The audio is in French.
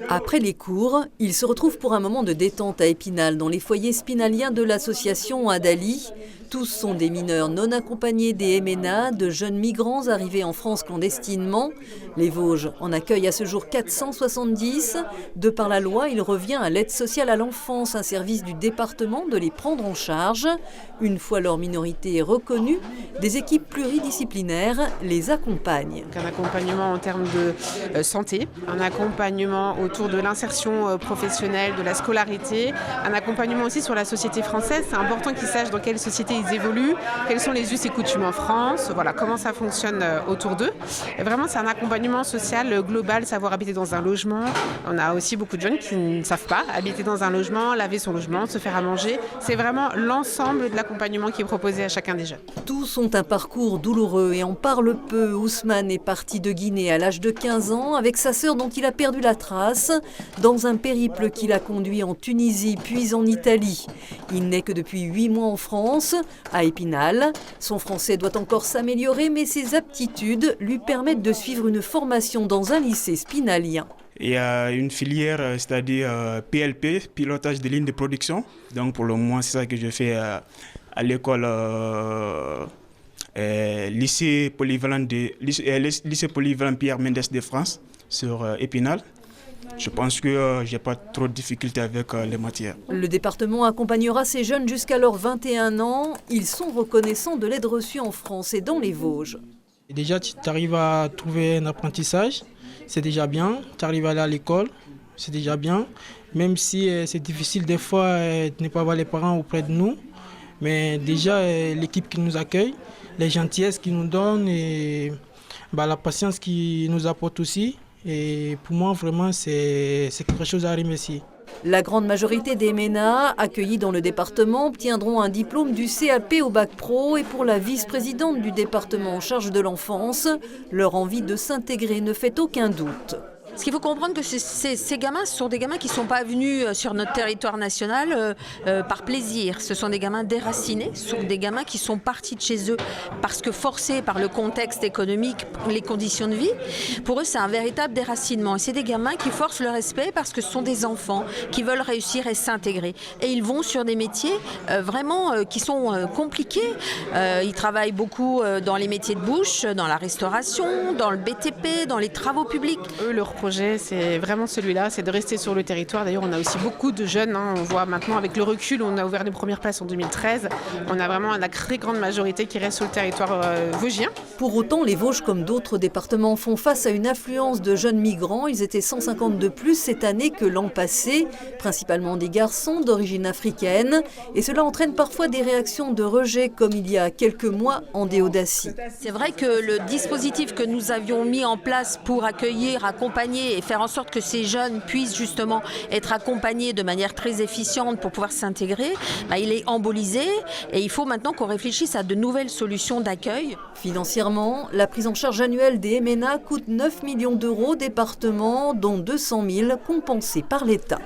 Après les cours, ils se retrouvent pour un moment de détente à Épinal, dans les foyers spinaliens de l'association Adali. Tous sont des mineurs non accompagnés des MNA, de jeunes migrants arrivés en France clandestinement. Les Vosges en accueillent à ce jour 470. De par la loi, il revient à l'aide sociale à l'enfance, un service du département, de les prendre en charge. Une fois leur minorité reconnue, des équipes pluridisciplinaires les accompagnent. Un accompagnement en termes de santé, un accompagnement autour de l'insertion professionnelle, de la scolarité, un accompagnement aussi sur la société française. C'est important qu'ils sachent dans quelle société ils évoluent, quels sont les us et coutumes en France, voilà, comment ça fonctionne autour d'eux. Et vraiment, c'est un accompagnement social global, savoir habiter dans un logement. On a aussi beaucoup de jeunes qui ne savent pas habiter dans un logement, laver son logement, se faire à manger. C'est vraiment l'ensemble de l'accompagnement qui est proposé à chacun des jeunes. Tous ont un parcours douloureux et en parlent peu. Ousmane est parti de Guinée à l'âge de 15 ans avec sa sœur dont il a perdu la trace dans un périple qui l'a conduit en Tunisie puis en Italie. Il n'est que depuis 8 mois en France, à Épinal. Son français doit encore s'améliorer, mais ses aptitudes lui permettent de suivre une formation dans un lycée spinalien. Il y a une filière, c'est-à-dire PLP, pilotage de lignes de production. Donc pour le moment, c'est ça que je fais à l'école lycée polyvalent Pierre Mendès de France sur Épinal. Je pense que je n'ai pas trop de difficultés avec les matières. Le département accompagnera ces jeunes jusqu'à leurs 21 ans. Ils sont reconnaissants de l'aide reçue en France et dans les Vosges. Déjà, tu arrives à trouver un apprentissage, c'est déjà bien. Tu arrives à aller à l'école, c'est déjà bien. Même si c'est difficile des fois de ne pas avoir les parents auprès de nous. Mais déjà, l'équipe qui nous accueille, les gentillesses qu'ils nous donnent et la patience qu'ils nous apportent aussi. Et pour moi, vraiment, c'est quelque chose à remercier. La grande majorité des MENA accueillis dans le département obtiendront un diplôme du CAP au bac pro. Et pour la vice-présidente du département en charge de l'enfance, leur envie de s'intégrer ne fait aucun doute. Ce qu'il faut comprendre, que ces gamins, ce sont des gamins qui ne sont pas venus sur notre territoire national par plaisir. Ce sont des gamins déracinés, ce sont des gamins qui sont partis de chez eux parce que forcés par le contexte économique, les conditions de vie. Pour eux, c'est un véritable déracinement. Et c'est des gamins qui forcent le respect parce que ce sont des enfants qui veulent réussir et s'intégrer. Et ils vont sur des métiers vraiment qui sont compliqués. Ils travaillent beaucoup dans les métiers de bouche, dans la restauration, dans le BTP, dans les travaux publics. Leur projet, c'est vraiment celui-là, c'est de rester sur le territoire. D'ailleurs, on a aussi beaucoup de jeunes. On voit maintenant, avec le recul, on a ouvert les premières places en 2013. On a vraiment la très grande majorité qui reste sur le territoire vosgien. Pour autant, les Vosges, comme d'autres départements, font face à une affluence de jeunes migrants. Ils étaient 150 de plus cette année que l'an passé, principalement des garçons d'origine africaine. Et cela entraîne parfois des réactions de rejet, comme il y a quelques mois en Déodacie. C'est vrai que le dispositif que nous avions mis en place pour accueillir, accompagner et faire en sorte que ces jeunes puissent justement être accompagnés de manière très efficiente pour pouvoir s'intégrer, il est embolisé et il faut maintenant qu'on réfléchisse à de nouvelles solutions d'accueil. Financièrement, la prise en charge annuelle des MNA coûte 9 millions d'euros au département, dont 200 000 compensés par l'État.